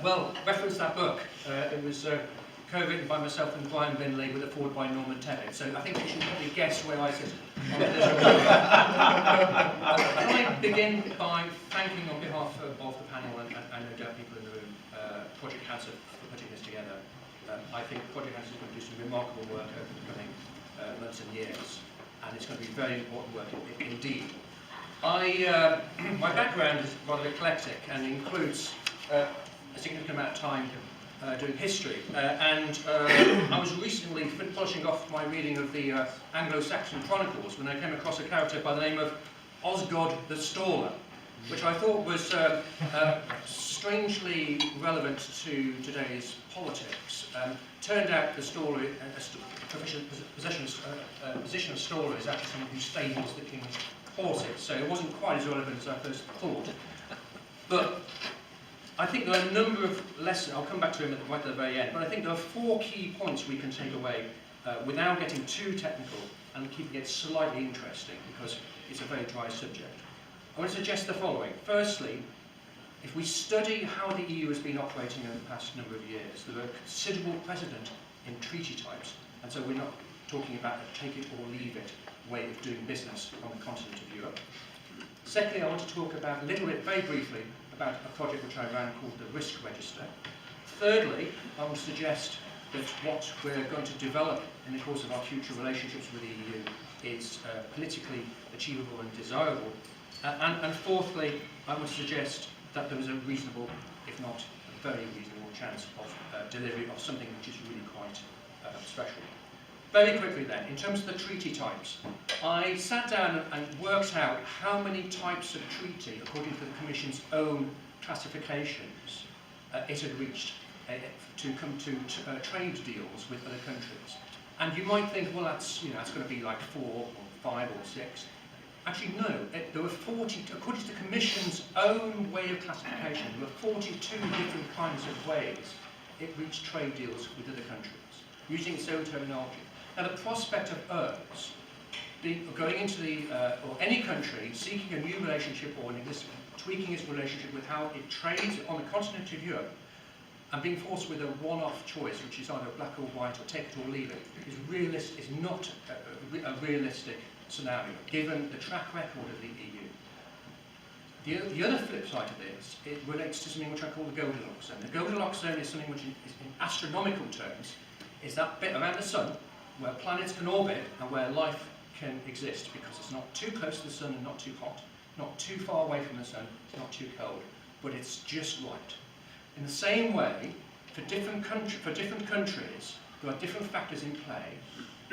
Well, reference that book. It was co-written by myself and Brian Binley with a foreword by Norman Tebbit. So I think you should probably guess where I sit on this. Can I begin by thanking on behalf of the panel and no doubt people in the room, Project Cancer for putting this together. I think Project Cancer is going to do some remarkable work over the coming months and years, and it's going to be very important work indeed. My background is rather eclectic and includes a significant amount of time doing history, and I was recently polishing off my reading of the Anglo-Saxon Chronicles when I came across a character by the name of Osgod the Staller, which I thought was strangely relevant to today's politics. Turned out the Staller, position of Staller is actually someone who stables the king's horses, so it wasn't quite as relevant as I first thought. But I think there are a number of lessons, I'll come back to him right at the very end, but I think there are 4 key points we can take away without getting too technical and keeping it slightly interesting, because it's a very dry subject. I want to suggest the following. Firstly, if we study how the EU has been operating over the past number of years, there are considerable precedent in treaty types, and so we're not talking about a take it or leave it way of doing business on the continent of Europe. Secondly, I want to talk about a little bit, very briefly, about a project which I ran called the Risk Register. Thirdly, I want to suggest that what we're going to develop in the course of our future relationships with the EU is politically achievable and desirable. And fourthly, I want to suggest that there is a reasonable, if not a very reasonable, chance of delivery of something which is really quite special. Very quickly then, in terms of the treaty types, I sat down and worked out how many types of treaty, according to the Commission's own classifications, it had reached to come to trade deals with other countries. And you might think, well, that's going to be like 4 or 5 or 6. Actually, no. There were 40, according to the Commission's own way of classification, there were 42 different kinds of ways it reached trade deals with other countries, using its own terminology. Now, the prospect of us going into or any country seeking a new relationship or tweaking its relationship with how it trades on the continent of Europe and being forced with a one-off choice, which is either black or white or take it or leave it, is not a realistic scenario, given the track record of the EU. The other flip side of this, it relates to something which I call the Goldilocks zone. The Goldilocks zone is something which, in astronomical terms, is that bit around the sun where planets can orbit and where life can exist, because it's not too close to the sun and not too hot, not too far away from the sun, it's not too cold, but it's just right. In the same way, for different countries, there are different factors in play,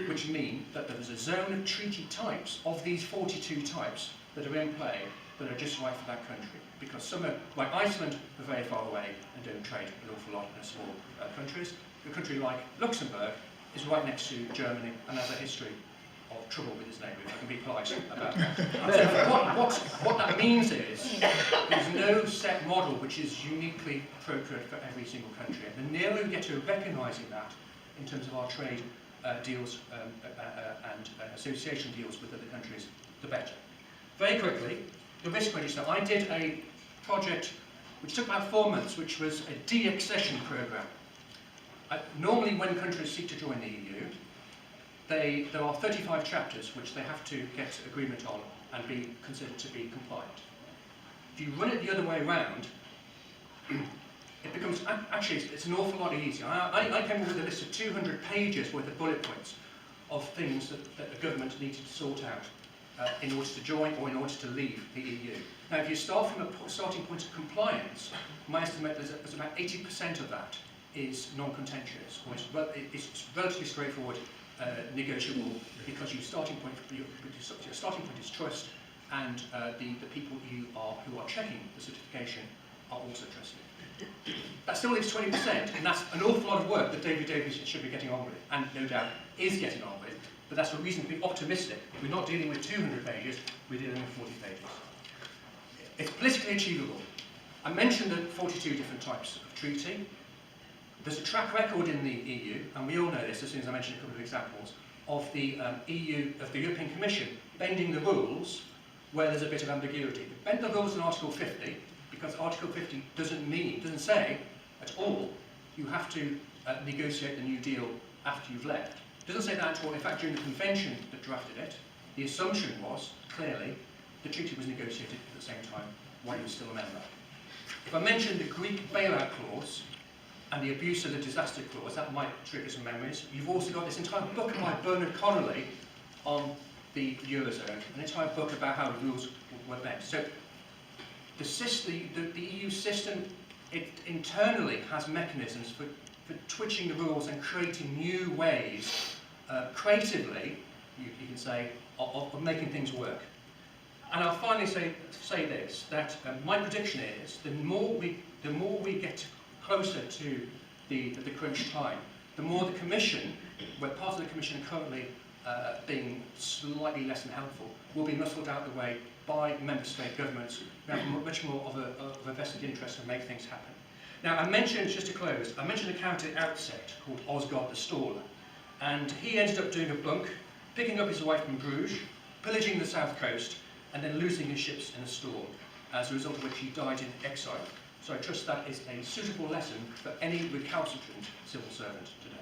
which mean that there is a zone of treaty types, of these 42 types, that are in play, that are just right for that country. Because some are, like Iceland, are very far away and don't trade an awful lot in small countries. A country like Luxembourg is right next to Germany and has a history of trouble with its neighbour, if I can be polite about that. So what that means is there's no set model which is uniquely appropriate for every single country. And the nearer we get to recognising that in terms of our trade deals and association deals with other countries, the better. Very quickly, the Risk Register. I did a project which took about 4 months, which was a de-accession programme. Normally, when countries seek to join the EU, there are 35 chapters which they have to get agreement on and be considered to be compliant. If you run it the other way around, it becomes, actually, it's an awful lot easier. I came up with a list of 200 pages worth of bullet points of things that the government needed to sort out in order to join or in order to leave the EU. Now, if you start from a starting point of compliance, my estimate is that about 80% of that is non-contentious, or it's relatively straightforward, negotiable, because your starting point is trust, and the people who are checking the certification are also trusted. That still leaves 20%, and that's an awful lot of work that David Davies should be getting on with, and no doubt is getting on with, but that's a reason to be optimistic. We're not dealing with 200 pages, we're dealing with 40 pages. It's politically achievable. I mentioned the 42 different types of treaty. There's a track record in the EU, and we all know this as soon as I mention a couple of examples, of the European Commission bending the rules where there's a bit of ambiguity. They bent the rules in Article 50, because Article 50 doesn't say at all, you have to negotiate the New Deal after you've left. It doesn't say that at all. In fact, during the convention that drafted it, the assumption was, clearly, the treaty was negotiated at the same time while you were still a member. If I mention the Greek bailout clause and the abuse of the disaster clause, that might trigger some memories. You've also got this entire book by Bernard Connolly on the Eurozone, an entire book about how the rules were bent. So the EU system, it internally has mechanisms for twitching the rules and creating new ways, creatively, you can say, of making things work. And I'll finally say this, that my prediction is the more we get closer to the crunch time, the more the Commission, where part of the Commission currently being slightly less than helpful, will be muscled out the way by member state governments who have much more of a vested interest to make things happen. Now, I mentioned, just to close, I mentioned a character at the outset called Osgod the Staller, and he ended up doing a bunk, picking up his wife from Bruges, pillaging the south coast, and then losing his ships in a storm, as a result of which he died in exile. So I trust that is a suitable lesson for any recalcitrant civil servant today.